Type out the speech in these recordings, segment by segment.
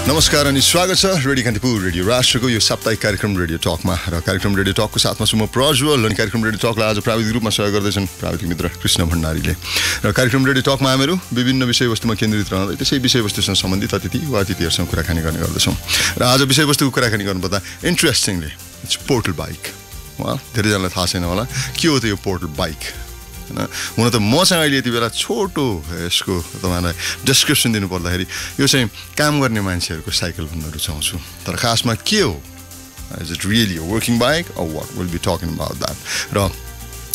नमस्कार अनि स्वागत छ रेडियो कान्तिपुर रेडियो राष्ट्रको यो साप्ताहिक कार्यक्रम रेडियो टकमा र कार्यक्रम रेडियो टकको साथमा छु म प्रज्वल अनि कार्यक्रम रेडियो टकलाई आज प्राविधिक रूपमा सहयोग गर्दैछन् प्राविधिक मित्र कृष्ण भण्डारीले र कार्यक्रम रेडियो टकमा हामीहरू विभिन्न विषयवस्तुमा केन्द्रित रहँदै त्यसै विषयवस्तुसँग सम्बन्धित अतिथि वा अतिथिहरूसँग कुराकानी गर्ने गर्दछौँ र आज विषयवस्तुको कुराकानी गर्नुपर्दा इन्ट्रेस्टिङली इट्स पोर्टल बाइक धेरैजनालाई थाहा छैन होला के हो त यो पोर्टल बाइक हुन त मसँग अहिले यति बेला छोटो यसको तपाईँलाई डिस्क्रिप्सन दिनु पर्दाखेरि यो चाहिँ काम गर्ने मान्छेहरूको साइकल भन्न रुचाउँछु तर खासमा के हो is it really a working bike or what will be talking about that र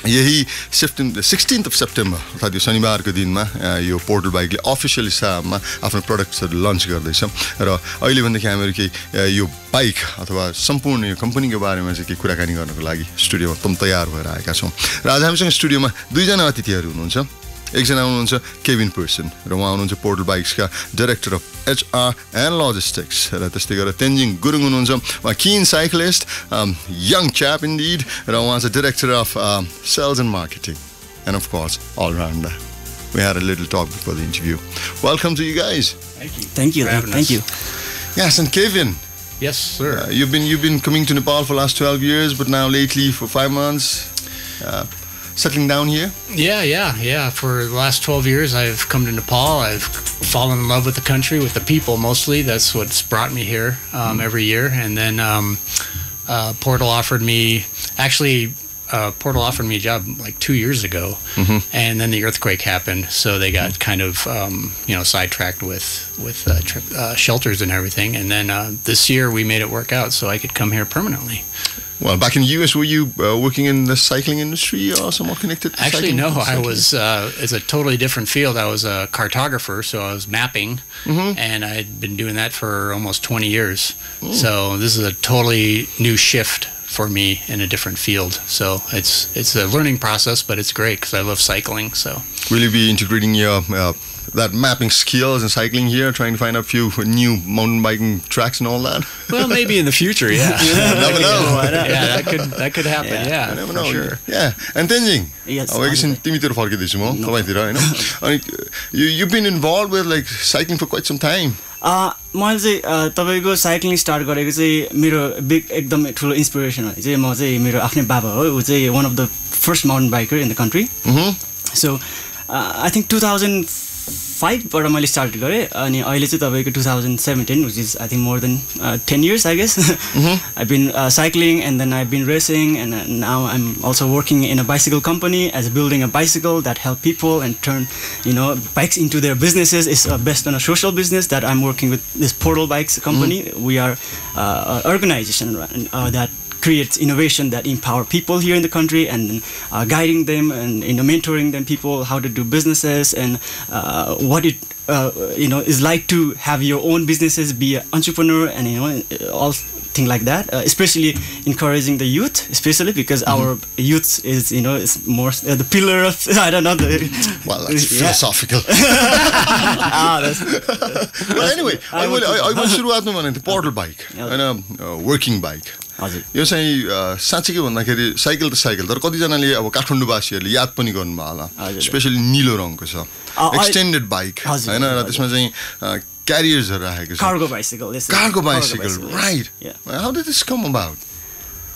यही 16th of September अर्थात् यो शनिबारको दिनमा यो पोर्टल बाइकले अफिसियली सामा आफ्नो प्रडक्ट्सहरू लन्च गर्दैछ र अहिले भनेदेखि हामीहरू केही यो बाइक अथवा सम्पूर्ण यो कम्पनीको बारेमा चाहिँ केही कुराकानी गर्नको लागि स्टुडियोमा एकदम तयार भएर आएका छौँ र आज हामीसँग स्टुडियोमा दुईजना अतिथिहरू हुनुहुन्छ एकजना हुनुहुन्छ केभिन पर्सन र उहाँ हुनुहुन्छ पोर्टल बाइक्सका director of HR and logistics र त्यस्तै गरेर तेन्जिङ गुरुङ हुनुहुन्छ उहाँ keen cyclist young chap indeed र उहाँ चाहिँ director of sales and marketing and of course allrounder We had a little talk before the interview. Welcome to you guys. Thank you. Yes, and Kevin. Yes, sir. You've been coming to Nepal for the last 12 years, but now lately for 5 months, settling down here. Yeah. For the last 12 years, I've come to Nepal. I've fallen in love with the country, with the people mostly. That's what's brought me here every year. And then Portal offered me a job like 2 years ago, and then the earthquake happened, so they got kind of sidetracked with shelters and everything. And then this year we made it work out, so I could come here permanently. Well, back in the US, were you working in the cycling industry or somewhat connected to Actually, cycling? no. I was, it's a totally different field. I was a cartographer, so I was mapping, and I'd been doing that for almost 20 years. So this is a totally new shift for me in a different field. So it's a learning process, but it's great because I love cycling. So will you be integrating your that mapping skills and cycling here, trying to find a few new mountain biking tracks and all that? Well, maybe in the future, yeah. Never know. Yeah, that could happen. Yeah, never for know. Sure. Yeah, and Tenzing. Yes. एकैछिन तिमीतिर फर्किँदैछु म तपाईतिर हैन अनि you've been involved with like cycling for quite some time. मैले चाहिँ तपाईको cycling start गरेको चाहिँ मेरो एकदमै ठुलो इन्स्पिरेसन हो चाहिँ म चाहिँ मेरो आफ्नै बाबा हो उ चाहिँ one of the first mountain biker in the country so I think 2005 बाट मैले स्टार्ट गरेँ अनि अहिले चाहिँ तपाईको 2017 which is I think more than 10 years I guess. I've been cycling and then I've been racing and now I'm also working in a bicycle company as building a bicycle that help people and turn bikes into their businesses. It's based on a social business that I'm working with this Portal Bikes company. We are an organization that creates innovation that empower people here in the country and guiding them and mentoring them people how to do businesses and what it is like to have your own businesses, be an entrepreneur and all thing like that, especially encouraging the youth, especially because our youth is is more the pillar of I don't know well that's philosophical. Well anyway I will सुरुवातमा भने त portal bike हैन working bike यो चाहिँ साच्चै के भन्दाखेरि cycle त cycle तर कतिजनाले अब काठमाडौँवासीहरूले याद पनि गर्नुभयो होला स्पेशली नीलो रङको छ एक्सटेन्डेड बाइक हैन र त्यसमा चाहिँ carriers are cargo bicycle. Yes, cargo bicycle, right? Yeah. How did this come about?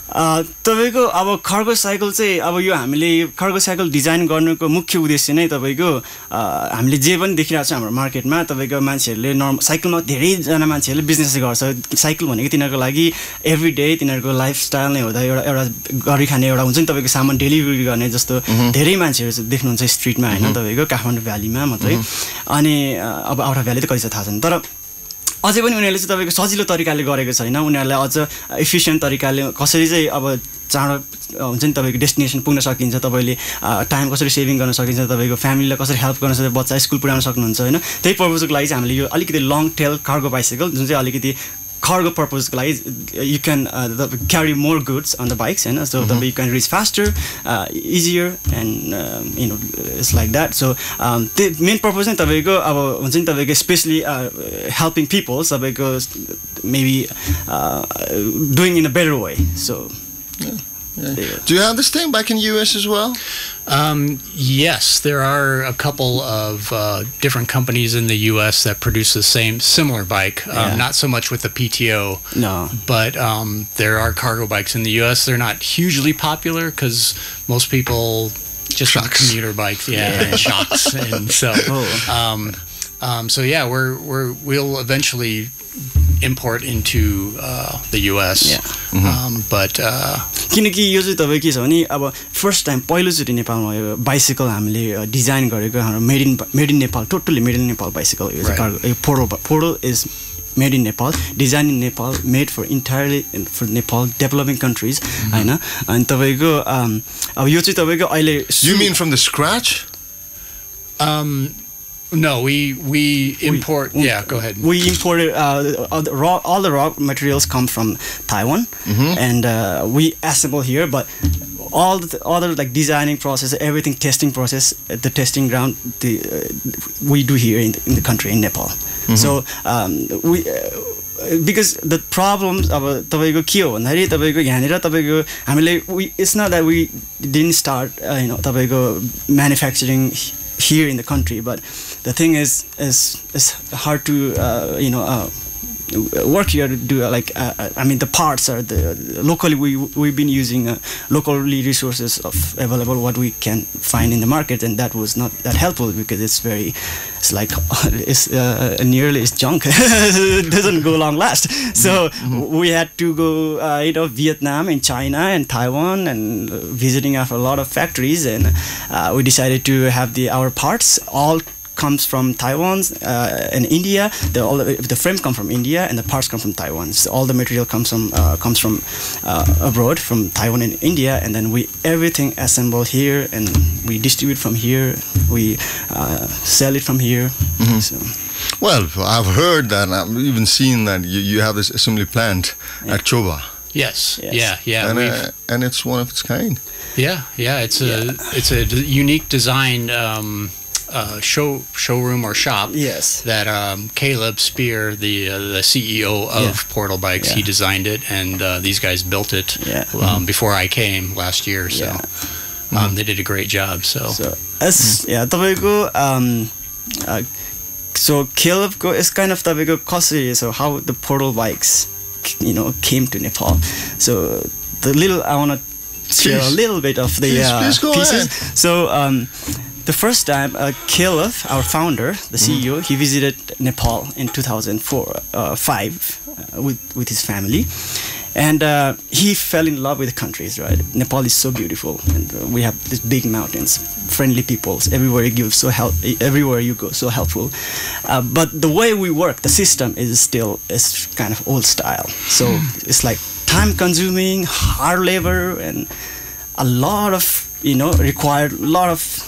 तपाईको अब कार्गो साइकल चाहिँ अब यो हामीले कार्गो साइकल डिजाइन गर्नुको मुख्य उद्देश्य नै तपाईको हामीले जे पनि देखिरहेको छ हाम्रो मार्केटमा तपाईको मान्छेहरूले साइकलमा धेरैजना मान्छेहरूले बिजनेस गर्छ साइकल भनेको तिनीहरूको लागि एभ्री डे तिनीहरूको लाइफस्टाइल नै हुँदा एउटा गरी खाने एउटा हुन्छ नि तपाईको सामान डेलिभरी गर्ने जस्तो धेरै मान्छेहरू देख्नुहुन्छ स्ट्रिटमा हैन तपाईको काठमाडौँ भ्यालीमा मात्रै अनि अब आउट अफ भ्याली त कहिले थाहा छैन तर अझै पनि उनीहरूले चाहिँ तपाईको सजिलो तरिकाले गरेको छैन उनीहरूलाई अझ एफिसिएन्ट तरिकाले कसरी चाहिँ अब चाँडो हुन्छ नि तपाईको डेस्टिनेसन पुग्न सकिन्छ तपाईले टाइम कसरी सेभिङ गर्न सकिन्छ तपाईको फ्यामिलीलाई कसरी हेल्प गर्न सकिन्छ बच्चा स्कुल पुर्याउन सक्नुहुन्छ हैन त्यही पर्पजको लागि चाहिँ हामीले यो अलिकति लङ टेल कार्गो बाइसाइकल जुन चाहिँ अलिकति cargo purpose like you can carry more goods on the bikes and so you can reach faster easier and it's like that so the main purpose is तपाईको अब हुन्छ नि तपाईको especially helping people तपाईको maybe doing in a better way so Do you have this thing back in US as well? Yes, there are a couple of different companies in the U.S. that produce the similar bike. Not so much with the PTO. No. But there are cargo bikes in the U.S. They're not hugely popular because most people just want commuter bikes. And shocks. And so, so yeah, we'll eventually import into the US. But किनकि यो चाहिँ तपाईँ के छ भने अब first time पहिलोचोटि नेपालमा यो bicycle हामीले डिजाइन गरेको हाम्रो made in Nepal totally made in Nepal bicycle यो चाहिँ Portal is made in Nepal design in Nepal made for entirely for Nepal developing countries होइन अनि तपाईँको अब यो चाहिँ तपाईँको अहिले You mean from the scratch? No, we import. Go ahead. We imported all the raw materials come from Taiwan, and we assemble here. But all the other like designing process, everything testing process, the testing ground, we do here in the country in Nepal. So we. Because the problems of तपाईँको के हो भन्दाखेरि तपाईँको यहाँनिर तपाईँको हामीले it's not that we didn't start तपाईँको manufacturing here in the country, but the thing is hard to work here to do I mean the parts are locally we've been using locally resources of available what we can find in the market, and that was not that helpful because it's nearly junk. It doesn't go long last. So we had to go Vietnam and China and Taiwan and visiting a lot of factories, and we decided to have our parts all comes from Taiwan and India. The frame come from India and the parts come from Taiwan. So all the material comes from abroad, from Taiwan and India, and then we everything assemble here and we distribute from here. We sell it from here. So. Well, I've heard that, I've even seen that you have this assembly plant at Choba. Yes. Yeah. And it's one of its kind. Yeah. It's a unique design. Showroom or shop that Caleb Spear, the CEO of Portal Bikes, he designed it, and these guys built it before I came last year. So they did a great job. So Caleb is kind of the कसरी, so how the Portal Bikes came to Nepal. So I want to share a little bit of the pieces. So the first time, Caleb, our founder, the CEO, he visited Nepal in 2005 with his family, and he fell in love with the countries. Right, Nepal is so beautiful, and we have these big mountains, friendly peoples. Everywhere you go, so helpful. But the way we work, the system is kind of old style. So it's like time-consuming, hard labor, and a lot of required a lot of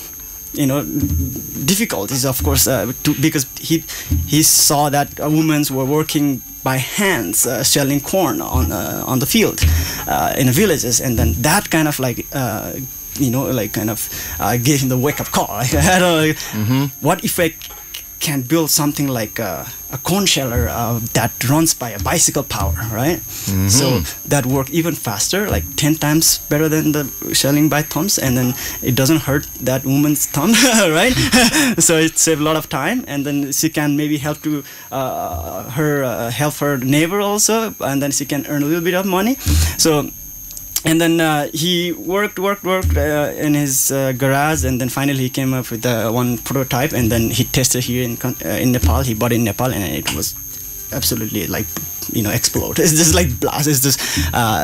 difficulties, of course, because he saw that women were working by hands, shelling corn on the field in the villages, and then that kind of gave him the wake-up call. What if I can build something like a corn sheller that runs by a bicycle power, right? So that work even faster, like 10 times better than the shelling by thumbs, and then it doesn't hurt that woman's thumb, right? So it saves a lot of time, and then she can maybe help her neighbor also, and then she can earn a little bit of money. So. And then he worked in his garage, and then finally he came up with one prototype, and then he tested here in Nepal. He bought it in Nepal, and it was absolutely explode. It's just like blast. It's just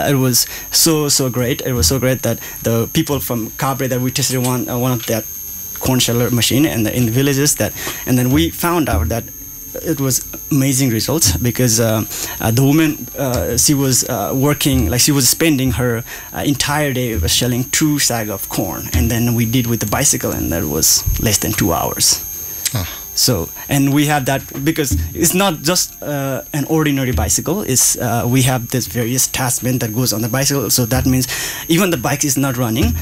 it was so great. It was so great that the people from Cabre that we tested one of that corn sheller machine and in the villages and then we found out that it was amazing results because the woman she was working, like she was spending her entire day shelling 2 sack of corn, and then we did with the bicycle, and that was less than 2 hours. So, and we have that because it's not just an ordinary bicycle. It's we have this various attachment that goes on the bicycle. So that means even the bike is not running.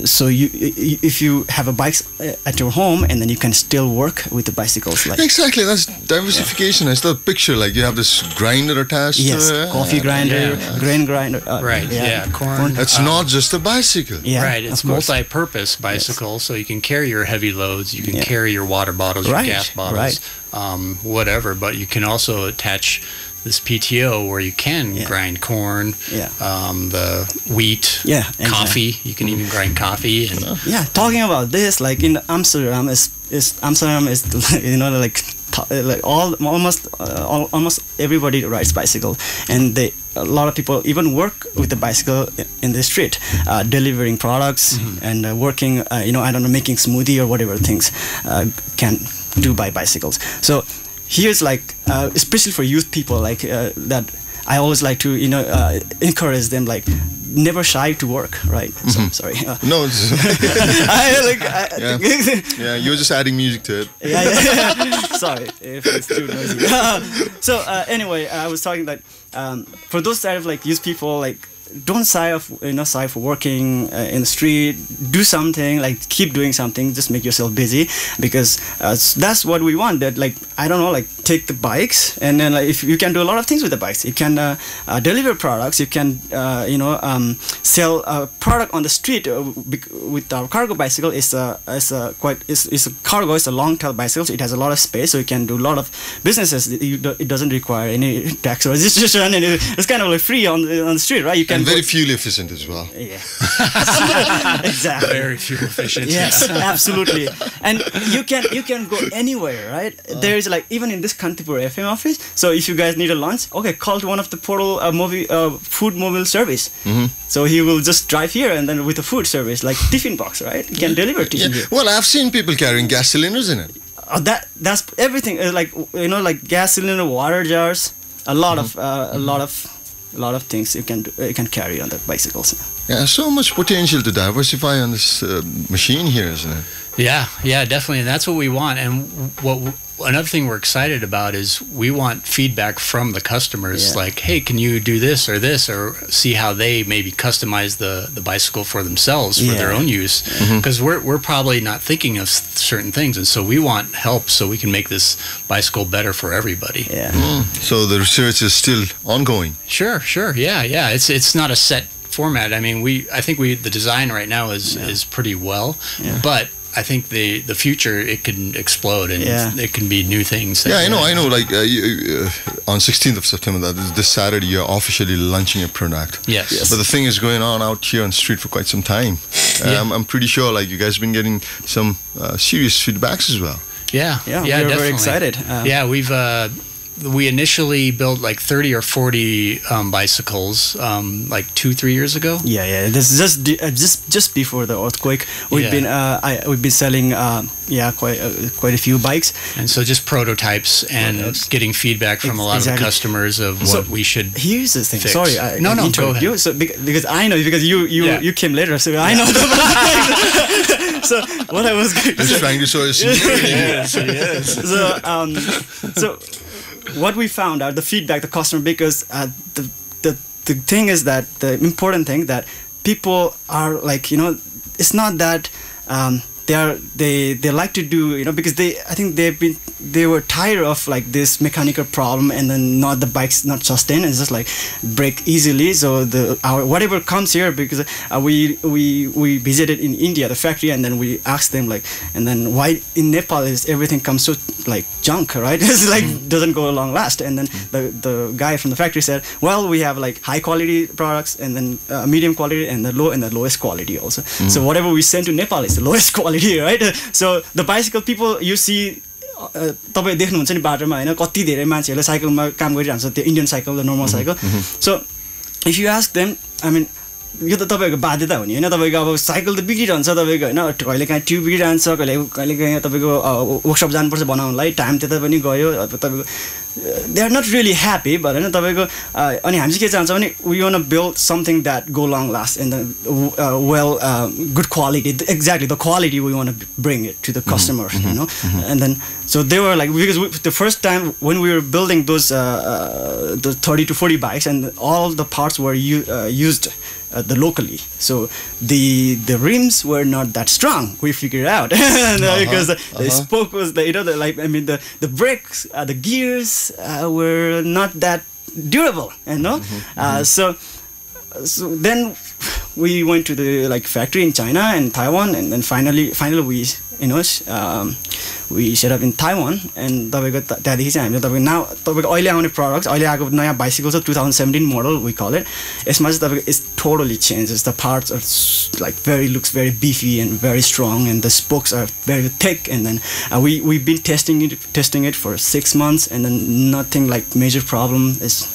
So if you have a bike at your home, and then you can still work with the bicycles. Like exactly, that's diversification. I still picture like you have this grinder attached. Yes, to it. coffee grinder, grain grinder. Right. Corn. It's not just a bicycle. Yeah, right. It's multi-purpose bicycle, so you can carry your heavy loads. You can carry your water bottles, your gas bottles, whatever. But you can also attach this PTO where you can grind corn, the wheat, coffee. You can even grind coffee. And talking about this, like in Amsterdam is you know like almost everybody rides bicycle, and a lot of people even work with the bicycle in the street, delivering products and working I don't know, making smoothie or whatever things can do by bicycles. So here's like especially for youth people like that, I always like to encourage them, like never shy to work, right? So, sorry. No, it's you're just adding music to it. Sorry if it's too noisy. So anyway, I was talking that for those type of like youth people, like don't shy for working in the street. Do something, like keep doing something. Just make yourself busy, because that's what we want. That like I don't know, like take the bikes, and then like if you can do a lot of things with the bikes, you can deliver products. You can sell a product on the street with our cargo bicycle. It's a cargo. It's a long tail bicycle, so it has a lot of space, so you can do a lot of businesses. It doesn't require any tax or registration, and it's kind of like free on the street, right? You can. And very fuel efficient as well. Yeah. Exactly. Very fuel efficient. Yes, absolutely. And you can go anywhere, right? There is like even in this Kantipur FM office. So if you guys need a lunch, okay, call to one of the portal food mobile service. So he will just drive here, and then with a food service like tiffin box, right? You can deliver tiffin here. Well, I've seen people carrying gas cylinders in it. That's everything. Like like gas cylinder, water jars, a lot of things you can carry on the bicycles. Yeah, so much potential to diversify on this machine here, isn't it? Yeah, definitely, and that's what we want. And another thing we're excited about is we want feedback from the customers, like, hey, can you do this, or see how they maybe customize the bicycle for themselves for their own use, because we're probably not thinking of certain things, and so we want help so we can make this bicycle better for everybody. So the research is still ongoing. Sure, yeah. It's not a set format. I mean, I think the design right now is pretty well, but I think the future, it can explode, and it can be new things. I know. Like on 16th of September, that is this Saturday, you're officially launching a product. Yes. But the thing is going on out here on the street for quite some time. I'm pretty sure like you guys have been getting some serious feedbacks as well. Yeah, we're very excited. We initially built like 30 or 40 bicycles like 2-3 years ago. Yeah. This is just before the earthquake. We've been selling quite a few bikes. And so just prototypes and getting feedback from a lot of customers of what we should. Here's the thing. Fix. Sorry, no, go ahead. You, so because I know, because you came later, so I know the. So what I was trying to show you. Yes. So what we found out, the feedback, the customer, because the thing is that the important thing that people are like, it's not that they like to do, because I think they were tired of like this mechanical problem, and then the bikes not sustain, and just like break easily. So our whatever comes here, because we visited in India the factory, and then we asked them like, and then why in Nepal is everything comes so like junk, right? It's like doesn't go long last. And then the guy from the factory said, well, we have like high quality products, and then medium quality, and the lowest quality also. So whatever we send to Nepal is the lowest quality, right? So the bicycle people you see, तपाईँ देख्नुहुन्छ नि बाटोमा हैन, कति धेरै मान्छेहरुले साइकलमा काम गरिरहन्छ, त्यो Indian cycle, the normal cycle. So if you ask them, I mean यो त तपाईको बाध्यता हो नि हैन, तपाईको अब साइकल त बिग्रिरहन्छ तपाईको हैन, कहिले काहीँ ट्युब बिग्रिरहन्छ, कहिले काहीँ तपाईको वर्कशप जानुपर्छ बनाउनलाई, टाइम त्यता पनि गयो, अब तपाईको they are not really happy, but होइन तपाईँको अनि हामी चाहिँ के चाहन्छौँ भने we want to build something that go long last and then good quality, exactly the quality we want to bring it to the customer, you know. And then so they were like, because the first time when we were building those 30 to 40 bikes, and all the parts were used the locally, so the rims were not that strong, we figured out. Because the spoke was the brakes, the gears were not that durable, you know. So then we went to the factory in China and Taiwan, and then finally we we set up in Taiwan. And त्यहाँदेखि चाहिँ हामीले तपाईको now तपाईको अहिले आउने products, अहिले आएको नयाँ bicycle छ 2017 model we call it, यसमा चाहिँ तपाईको it's totally changes. The parts are looks very beefy and very strong, and the spokes are very thick. And then we've been testing it for 6 months, and then nothing like major problem, is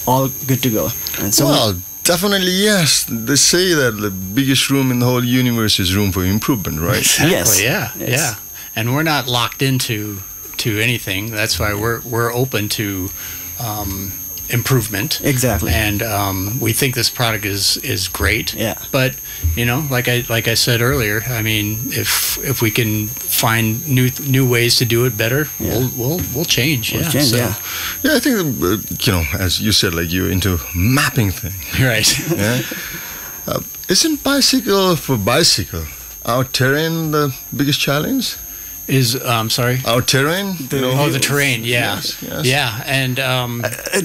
all good to go. And so well, definitely, yes. They say that the biggest room in the whole universe is room for improvement, right? Exactly, yes. Yeah. And we're not locked into anything. That's why we're open to improvement. Exactly. And we think this product is great. Yeah. But like I said earlier, I mean, if we can find new ways to do it better, we'll change. We'll change. Yeah, I think as you said, like you're into mapping thing. Right. Yeah. Isn't bicycle our terrain the biggest challenge? I'm sorry. Our terrain. The terrain. Yeah. Yes. Yeah, and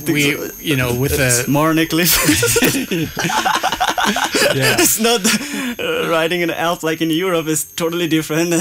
we with the more Nicholas. Yeah. It's not riding in the Alps like in Europe is totally different.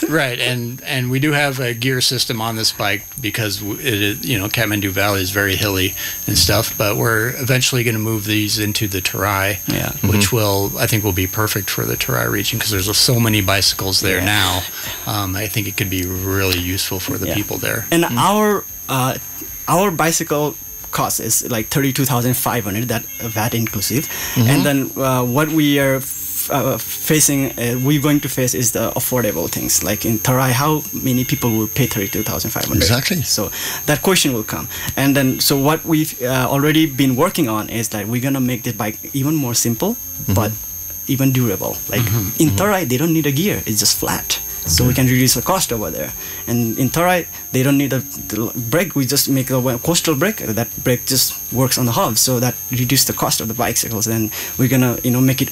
Right. And we do have a gear system on this bike because it is, Kathmandu Valley is very hilly and stuff. But we're eventually going to move these into the Terai, which I think will be perfect for the Terai region because there's so many bicycles there now. I think it could be really useful for the people there. And our bicycle cost is like 32,500, that VAT inclusive. And then what we are facing, we're going to face is the affordable things. Like in Terai, how many people will pay 32,500? Exactly. So that question will come. And then, so what we've already been working on is that we're gonna make this bike even more simple, but even durable. Like in Terai, they don't need a gear; it's just flat. So we can reduce the cost over there. And in Terai, they don't need the brake. We just make a coastal brake. That brake just works on the hub, so that reduces the cost of the bicycles. And we're gonna, make it.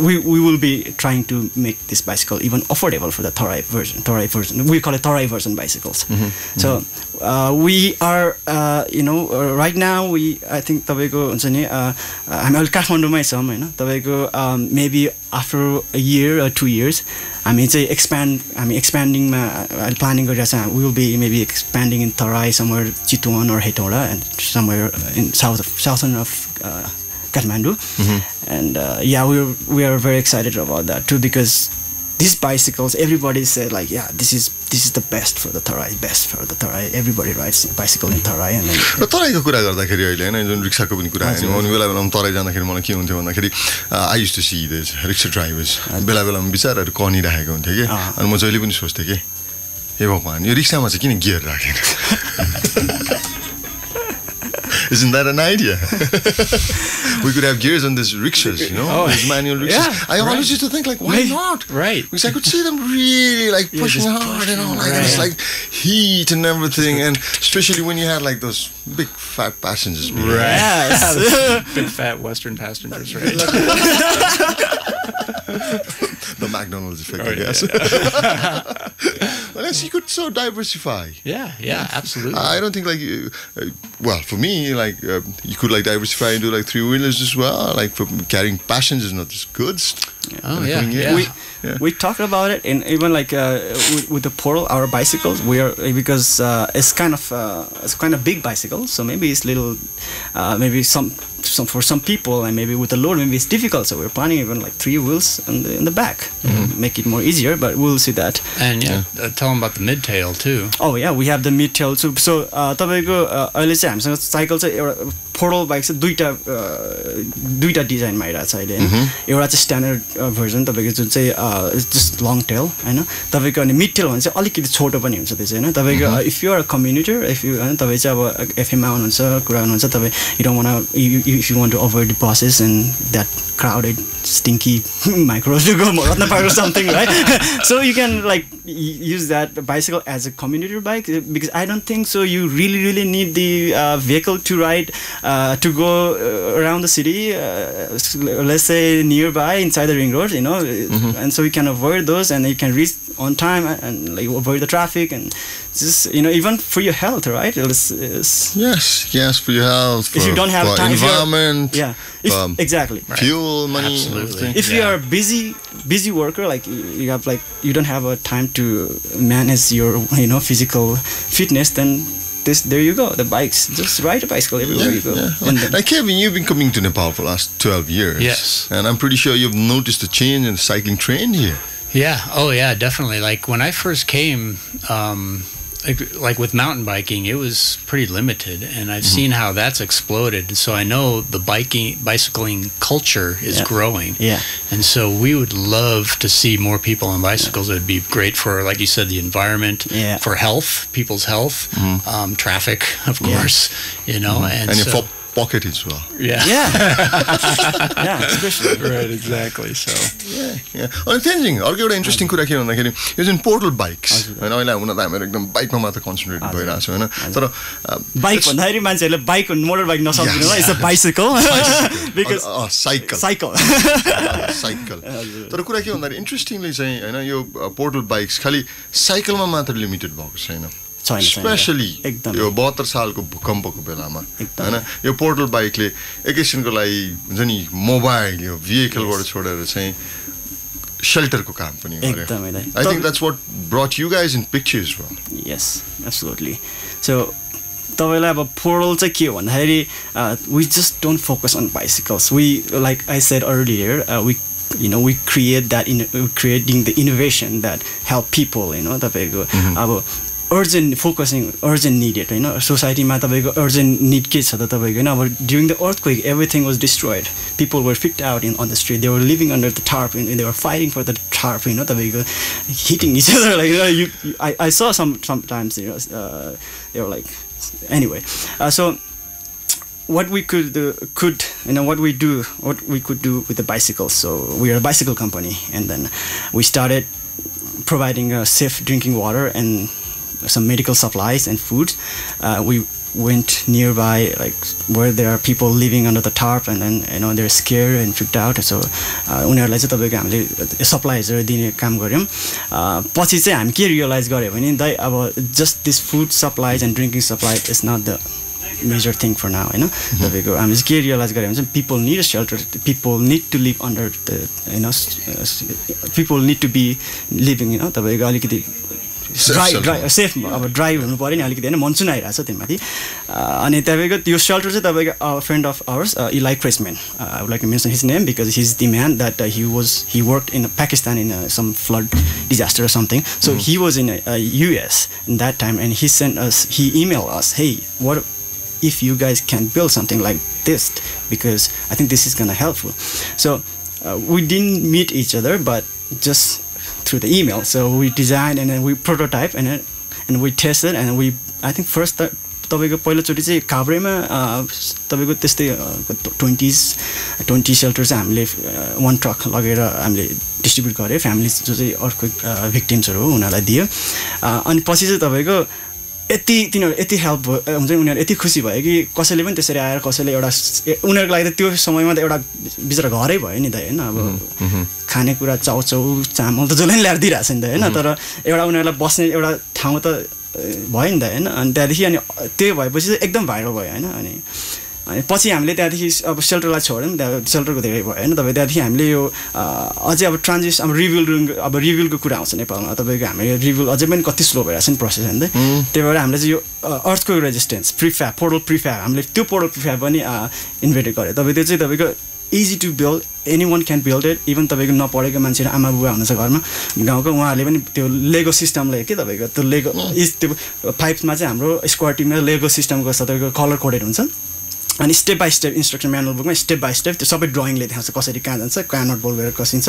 We will be trying to make this bicycle even affordable for the Terai version. We call it Terai version bicycles. So we are, right now I think तपाईँको हुन्छ नि हामी अहिले काठमाडौँमै छौँ हैन तपाईँको maybe after a year or 2 years हामी चाहिँ expandingमा planning गरिरहेको छौँ. We will be maybe expanding in Terai, somewhere Chitwan or Hetauda, and somewhere in southern of Kathmandu. And we are very excited about that too, because these bicycles, everybody said like, this is the best for the Terai. Everybody rides a bicycle in Terai. And then Teraiको कुरा गर्दाखेरि अहिले हैन जुन रिक्साको पनि कुरा हैन म बेला तराई जाँदाखेरि मलाई के हुन्थ्यो भन्दाखेरि I used to see these rickshaw drivers बेला बिचाराहरु कनिराखेको हुन्थ्यो के अनि म जहिले पनि सोच्थे के हे भगवान यो रिक्सामा चाहिँ किन गियर राखेन. Isn't that an idea? We could have gears on these rickshaws, these manual rickshaws. I always used to think like, why not? Right. Because I could see them really like pushing hard and all, it's like heat and everything, and especially when you had like those big fat passengers. Right. Yes. Big fat Western passengers, right? The McDonald's effect, I guess. Well, yes, you could so diversify. Yeah, absolutely. I don't think like, for me, like you could like diversify into like 3-wheelers as well, like for carrying passengers, not just goods. We talked about it, and even like with the Portal, our bicycles, because it's kind of big bicycle, so maybe it's little, maybe for some people, and maybe with the load, maybe it's difficult. So we're planning even like 3 wheels in the back, make it more easier. But we'll see that. And tell them about the mid-tail too. Oh yeah, we have the mid-tail too. So तपाईको अहिले चाहिँ हामीसँग cycle चाहिँ एउटा portal bike चाहिँ दुईटा डिजाइनमा आइरहेको छ अहिले हैन. एउटा चाहिँ स्ट्यान्डर्ड भर्जन तपाईको जुन चाहिँ जस्ट लङ टेल हैन. तपाईको अनि मिड टेल भने चाहिँ अलिकति छोटो पनि हुन्छ त्यो चाहिँ हैन. तपाईको if you are a commuter, if you हैन तपाई चाहिँ अब एफएममा आउनुहुन्छ कुरा गर्नुहुन्छ, तपाईँ you don't want if you want to avoid the buses and that crowded stinky micros to go or something, right? So you can like use that bicycle as a commuter bike, because I don't think so you really need the vehicle to ride to go around the city, let's say nearby inside the ring road, you know, and so you can avoid those and you can reach on time and like avoid the traffic, and just, you know, even for your health, right? Yes, for your health, if you don't have time, environment, exactly, fuel, money. Absolutely. If you are a busy worker, like you have like you don't have a time to manage your, you know, physical fitness, then there you go, the bikes. Just ride a bicycle everywhere you go. Like Kevin, you've been coming to Nepal for the last 12 years. Yes. And I'm pretty sure you've noticed a change in the cycling trend here. Yeah. Oh, yeah, definitely. Like when I first came, like with mountain biking, it was pretty limited, and I've seen how that's exploded. So I know the bicycling culture is growing. Yeah. And so we would love to see more people on bicycles. It would be great for, like you said, the environment, for health, people's health, traffic, of course, you know. And so, your pocket as well. Yeah. Yeah, especially. Right, exactly. So. Yeah. अनि त्यही अर्को एउटा interesting कुरा के भन्दाखेरि यो जुन portal bikes होइन, अहिले हुन त हामीहरू एकदम बाइकमा मात्र कन्सन्ट्रेट भइरहेको छ होइन, तर बाइक भन्दाखेरि मान्छेहरूले बाइक मोटर बाइक नसम्झिनु होला, it's a bicycle, because cycle. तर कुरा के भन्दाखेरि इन्ट्रेस्टिङली चाहिँ होइन, यो पोर्टल बाइक्स खालि साइकलमा मात्र लिमिटेड भएको छैन. स्पेसली यो 72 सालको भूकम्पको बेलामा हैन, यो पोर्टल बाइकले एकैछिनको लागि हुन्छ नि मोबाइल यो भेहिकलबाट छोडेर चाहिँ shelterको काम पनि गर्यो. I think that's what brought you guys in picture as well. Yes, absolutely. So तपाईलाई अब पोर्टल चाहिँ के हो भन्दाखेरि we just don't focus on bicycles. We, like I said earlier, we create that creating the innovation that help people, you know, तपाईको अब urgent needed, you know, society-ma tapaiko urgent need ke cha ta tapaiko हैन. अब during the earthquake everything was destroyed, people were freaked out on the street, they were living under the tarp and they were fighting for the tarp, you know, tapaiko hitting each other, like, you know, I saw sometimes, you know, they were like, anyway, so what we could do with the bicycles. So we are a bicycle company, and then we started providing safe drinking water and some medical supplies and food. We went nearby, like where there are people living under the tarp, and then, you know, they're scared and freaked out. So उनीहरुलाई चाहिँ तपाईको हामीले सप्लाइजहरु दिने काम गर्यौं. पछि चाहिँ हामी के रियलाइज गर्यो भने दाइ अब just this food supplies and drinking supply is not the major thing for now, you know. तपाईको हामीले के रियलाइज गर्यो भने people need a shelter, people need to live under the, you know, people need to be living, you know, तपाईको अलिकति dry safe अब dry हुनु पर्यो नि अलिकति हैन, मनसुन आइरहेको छ त्यहाँमाथि. अनि तपाईको यो सेल्टर चाहिँ तपाईको friend of ours Eli Kressman, I would like to mention his name because he's the man that he worked in Pakistan in some flood disaster or something. So he was in US in that time, and he emailed us, hey, what if you guys can build something like this, because I think this is gonna helpful. So we didn't meet each other, but just through the email. So we designed and then we prototype and we tested, and I think first तपाईको पहिलो चोटी चाहिँ काभ्रेमा तपाईको त्यस्तै 20 shelter चाहिँ हामीले 1 truck लगेर हामीले डिस्ट्रिब्युट गरे फ्यामिलीज जो चाहिँ अर्थक्वेक भिक्टिम्सहरु हो उनीहरुलाई दियो. अनि पछि चाहिँ तपाईको तिनीहरु यति हेल्प हुन्छ, उनीहरु यति खुसी भयो कि कसैले पनि त्यसरी आएर कसैले एउटा उनीहरुको लागि त त्यो समयमा त एउटा बिचरा घरै भयो नि त हैन. अब खानेकुरा चाउचाउ चामल त जसले ल्याएर दिइराछ नि त हैन, तर एउटा उनीहरुलाई बस्ने एउटा ठाउँ त भयो नि त हैन. अनि त्यहाँदेखि अनि त्यो भएपछि चाहिँ एकदम भाइरल भयो हैन. अनि अनि पछि हामीले त्यहाँदेखि अब सेल्टरलाई छोड्यौँ त्यहाँ सेल्टरको धेरै भयो होइन तपाईँ त्यहाँदेखि हामीले यो अझै अब ट्रान्जिस अब रिभ्युलको कुरा आउँछ नेपालमा तपाईँको हामीले रिभ्युल अझै पनि कति स्लो भइरहेको छ नि प्रोसेस होइन त्यही भएर हामीले चाहिँ यो अर्थको रेजिस्टेन्स प्रिफ्याब पोर्टल प्रिफ्याब हामीले त्यो पोर्टल प्रिफ्याब पनि इन्भेन्ट गऱ्यो तपाईँ त्यो चाहिँ तपाईँको easy to build anyone can build it even तपाईँको नपढेको मान्छेहरू आमा बुबा हुनुहुन्छ घरमा गाउँको उहाँहरूले पनि त्यो लेगो सिस्टमले के तपाईँको त्यो लेगो त्यो पाइप्समा चाहिँ हाम्रो स्क्वायर टिममा लेगो सिस्टमको छ तपाईँको कलर कोडेड हुन्छ अनि step by step instruction manual बुकमा स्टेप बाई स्टेप त्यो सबै ड्रइङले देखाउँछ कसरी कहाँ जान्छ कहाँ नट बोल गरेर कसिन्छ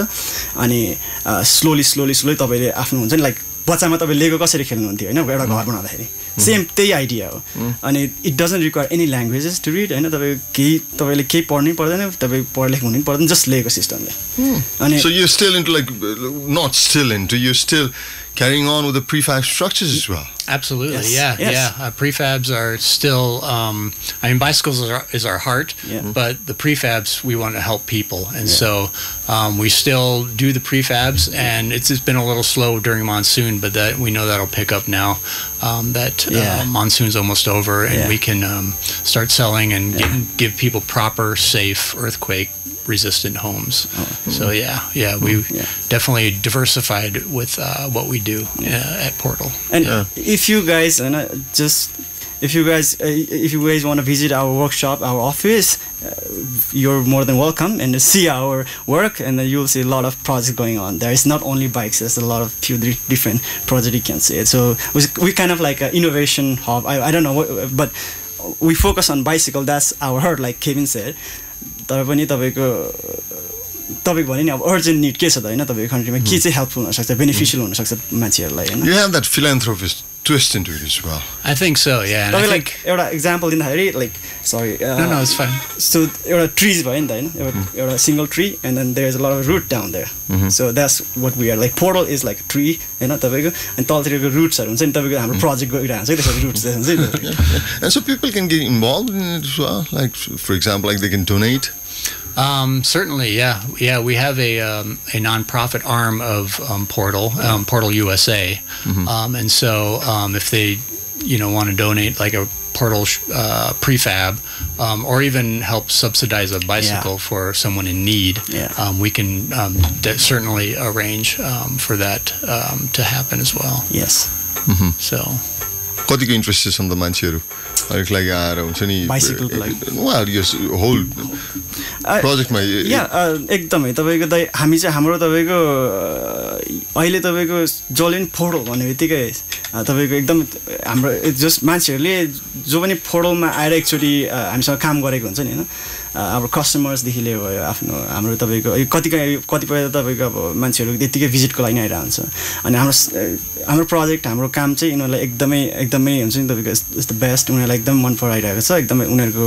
अनि स्लोली तपाईँले आफ्नो हुन्छ नि लाइक बच्चामा तपाईँ लेगो कसरी खेल्नुहुन्थ्यो होइन एउटा घर बनाउँदाखेरि सेम त्यही आइडिया हो अनि it doesn't require any languages to read होइन तपाईँले केही पढ्नै पर्दैन तपाईँ पढ लेख्नु हुनै पर्दैन जस्ट लेगो सिस्टमले अनि So you're still into like not still into you're still carrying on with the prefab structures as well. Absolutely, Yes. yeah. Prefabs are still. I mean, bicycles is our heart, but the prefabs we want to help people, and so we still do the prefabs. And it's been a little slow during monsoon, but that we know that'll pick up now. That monsoon's almost over, and we can start selling and give people proper, safe earthquake resistant homes. So we definitely diversified with what we do at Portal. And if you guys if you guys want to visit our workshop, our office, you're more than welcome and see our work, and then you'll see a lot of projects going on. There is not only bikes, there's a lot of few different projects you can see it. So we kind of like an innovation hub. I don't know what, but we focus on bicycle. That's our heart, like Kevin said. तर पनि तपाईँको भने नि अब urgent need के छ त होइन तपाईँको कन्ट्रीमा के चाहिँ हेल्पफुल हुनसक्छ बेनिफिसियल हुनसक्छ मान्छेहरूलाई होइन You have that philanthropist twist into it as well. I think so, yeah. And I think एउटा इक्जाम्पल दिँदाखेरि like sorry no, it's fine. So एउटा ट्रिज भयो नि त होइन एउटा single tree and then there is a lot of root down there so that's what we are like portal is like tree होइन तपाईँको अनि तलतिरको रुट्सहरू हुन्छ नि तपाईँको हाम्रो प्रोजेक्ट गइरहेको हुन्छ त्यसरी रुट्स हुन्छ नि And so people can get involved in it as well, like for example, like they can donate. Certainly, yeah. We have a non-profit arm of Portal, Portal USA, and so if they, want to donate like a Portal prefab, or even help subsidize a bicycle for someone in need, we can certainly arrange for that to happen as well. Yes. So. कतिको interest छ त मान्छेहरू अलिक लागि आएर हुन्छ नि बाइसिकलको लागि उहाँहरू यस होल प्रोजेक्टमा एकदमै तपाईँको हामी चाहिँ हाम्रो तपाईँको अहिले तपाईँको जसले पनि फोटो भन्ने बित्तिकै तपाईँको एकदम हाम्रो जस्ट मान्छेहरूले जो पनि फोटोमा आएर एकचोटि हामीसँग काम गरेको हुन्छ नि होइन हाम्रो कस्टमर्सदेखि लिएर भयो आफ्नो हाम्रो तपाईँको कतिपय तपाईँको अब मान्छेहरू त्यत्तिकै भिजिटको लागि नै आइरहन्छ अनि हाम्रो प्रोजेक्ट हाम्रो काम चाहिँ यिनीहरूलाई एकदमै हुन्छ नि तपाईँको इट्स द बेस्ट उनीहरूलाई एकदम मन पराइरहेको छ एकदमै उनीहरूको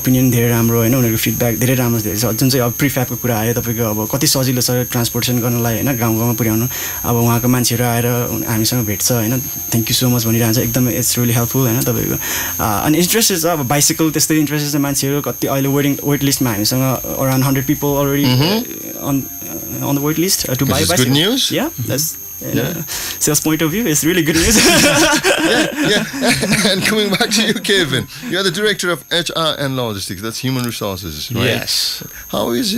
ओपिनियन धेरै राम्रो होइन उनीहरूको फिडब्याक धेरै राम्रो धेरै छ जुन चाहिँ अब प्रिफ्याबको कुरा आयो तपाईँको अब कति सजिलो छ ट्रान्सपोर्टेसन गर्नलाई होइन गाउँमा पुर्याउनु अब उहाँको मान्छेहरू आएर हामीसँग भेट्छ होइन थ्याङ्क यू सो मच भनिरहन्छ एकदमै इट्स रियली हेल्पफुल होइन तपाईँको अनि इन्ट्रेस्टेड छ अब बाइसिकल त्यस्तै इन्ट्रेस्टेड छ मान्छेहरू कति अहिले वेट लिस्टमा हामीसँग around 100 people already on the wait list to buy bicycle. Good news. Yeah, that's sales point of view. It's really good news. And coming back to you, Kevin, you are the director of HR and logistics. That's human resources, right? Yes. How is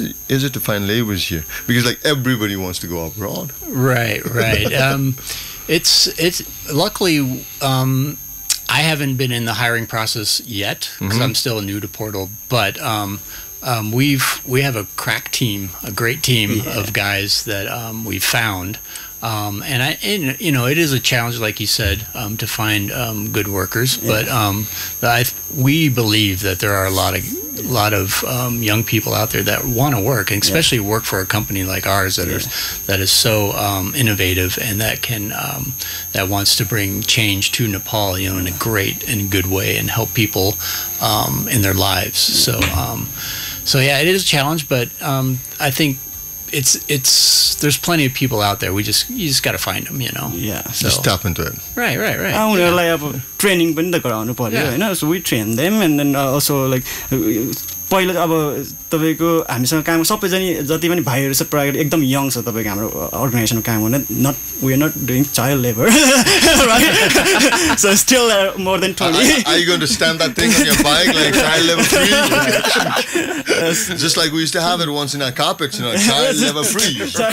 it to find laborers here? Because like everybody wants to go abroad. Right. It's luckily. I haven't been in the hiring process yet because I'm still new to Portal, but we have a crack team, a great team of guys that we've found, and it is a challenge, like you said, to find good workers. But we believe that there are a lot of young people out there that want to work, and especially work for a company like ours that is so innovative and that wants to bring change to Nepal, in a great and good way and help people in their lives. So it is a challenge, but I think there's plenty of people out there. You just got to find them, Yeah. So, just tap into it. Right. उनीहरूलाई अब training पनि त गराउनु पर्यो होइन so we train them and then also like पहिला अब तपाईँको हामीसँग काम सबैजना जति पनि भाइहरू छ प्रायः एकदम यङ छ तपाईँको हाम्रो अर्गनाइजेसनमा काम गर्ने we are not doing child labour so still more than 20. Are you going to stamp that thing on your bike like child labor free? Just like we used to have it once in our carpets, child labor free. So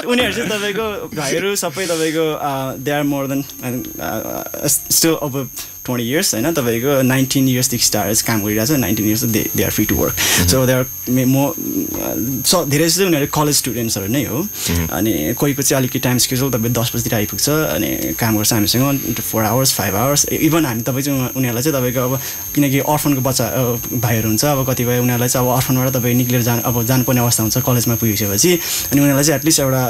उनीहरू चाहिँ तपाईँको भाइहरू सबै तपाईँको they are more than still above 20 years हैन तपाईको 19 years देखि start काम गरिरहेछ 19 years they are free to work. So they are more so धेरै जस्तो उनीहरू कलेज स्टुडेन्ट्सहरू नै हो अनि कोहीको चाहिँ अलिकति टाइम स्केड्युल तपाईँ 10 बजेतिर आइपुग्छ अनि काम गर्छ हामीसँग 4 hours 5 hours इभन हामी तपाईँ चाहिँ उनीहरूलाई चाहिँ तपाईँको अब किनकि अर्फनको बच्चा भाइहरू हुन्छ अब कतिपय उनीहरूलाई चाहिँ अब अर्फनबाट तपाईँ निक्लेर जानुपर्ने अवस्था हुन्छ कलेजमा पुगिसकेपछि अनि उनीहरूलाई चाहिँ एटलिस्ट एउटा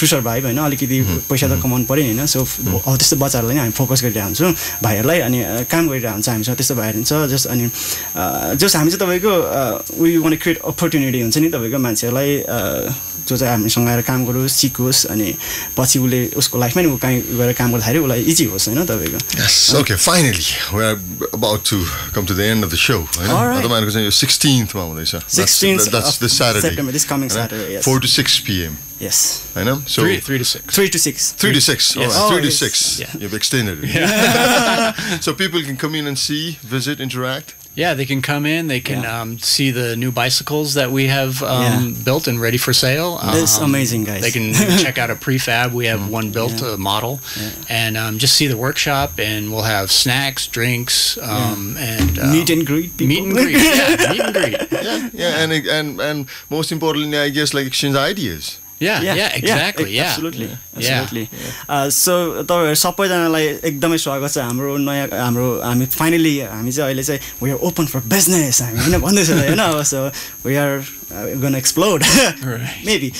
टु सर्भाइभ होइन अलिकति पैसा त कमाउनु पऱ्यो नि होइन सो हो त्यस्तो बच्चाहरूलाई नै हामी फोकस गरिरहेको हुन्छौँ भाइहरूलाई अनि काम गरिरहेको हुन्छ हामीसँग त्यस्तो भाइहरू हुन्छ जस्ट अनि जस्ट हामी चाहिँ तपाईँको we want to create opportunity हुन्छ नि तपाईँको मान्छेहरूलाई जो चाहिँ हामीसँग आएर काम गरोस् सिकोस् अनि पछि उसले उसको लाइफमा नि ऊ कहीँ गएर काम गर्दाखेरि उसलाई इजी होस् होइन तपाईँको Okay, finally we are about to come to the end of the show. तपाईँहरूको चाहिँ यो 16th मा हुँदैछ 16th that's this Saturday September, this coming Saturday, yes. 4 to 6 p.m. Yes. I know. So 3 to 6. 3 to 6. 3 to 6. Yes. All right. 3 to yes. 6. Yeah. You've extended it. So people can come in and see, visit, interact. Yeah, they can come in. They can see the new bicycles that we have built and ready for sale. That's amazing, guys. They can check out a prefab. We have one built model, and just see the workshop. And we'll have snacks, drinks, and meet and greet people. Meet and greet. Yeah, meet and greet. Yeah, and most importantly, I guess like exchange ideas. Yeah, exactly. Yeah, absolutely. So तपाईहरु सबैजनालाई एकदमै स्वागत छ हाम्रो नयाँ हामी finally हामी चाहिँ अहिले चाहिँ we are open for business हामी हैन भन्दै छ हैन so we are gonna explode. Right. Maybe.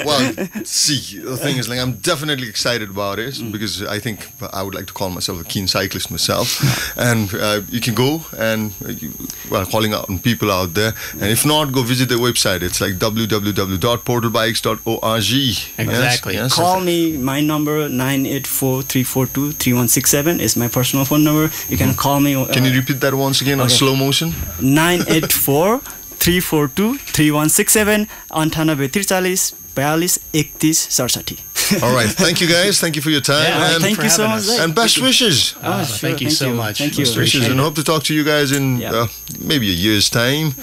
Well, see, the thing is, like, I'm definitely excited about it because I think I would like to call myself a keen cyclist myself. And you can go and, calling out on people out there. And if not, go visit their website. It's like www.portalbikes.org. Exactly. Yes? Call me. My number 984-342-3167 is my personal phone number. You can call me. Can you repeat that once again on slow motion? 984-342-3167 9843423167. All right. Thank you, guys. Thank you for your time. And thank you so much. And best wishes. Thank you so much. Thank you. Best wishes. And hope to talk to you guys in maybe a year's time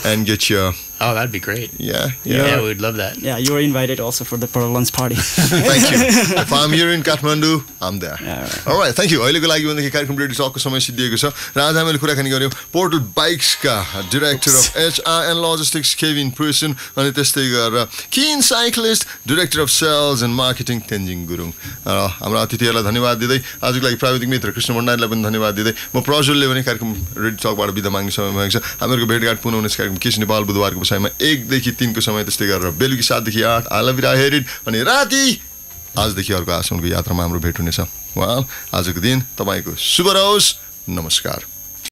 and get your... Oh, that'd be great. Yeah, we'd love that. Yeah, you are invited also for the Pearl Lunch party. Thank you. If I'm here in Kathmandu, I'm there. All right, thank you. अहिलेको लागि भन्दाखेरि कार्यक्रम radio टकको समय सिद्धिएको छ र आज हामीले कुराकानी गर्यौँ पोर्टल बाइक्सका director of HR and logistics Kevin Person अनि त्यस्तै गरेर keen cyclist director of sales and marketing Tenzing Gurung हाम्रो अतिथिहरूलाई धन्यवाद दिँदै आजको लागि प्राविधिक मित्र कृष्ण भण्डारीलाई पनि धन्यवाद दिँदै म प्रज्वलले पनि कार्यक्रम रेडियो टकबाट बिदा माग्ने समय भएको छ हामीहरूको भेटघाट पुनः हुने कार्यक्रम केस नेपाल बुधबारको समय 1 देखि 3 को समय त्यस्तै गरेर बेलुकी 7 देखि 8 आई लभ इट अनि राति आजदेखि अर्को आसनको यात्रामा हाम्रो भेट हुनेछ आजको दिन तपाईको शुभ रहोस् नमस्कार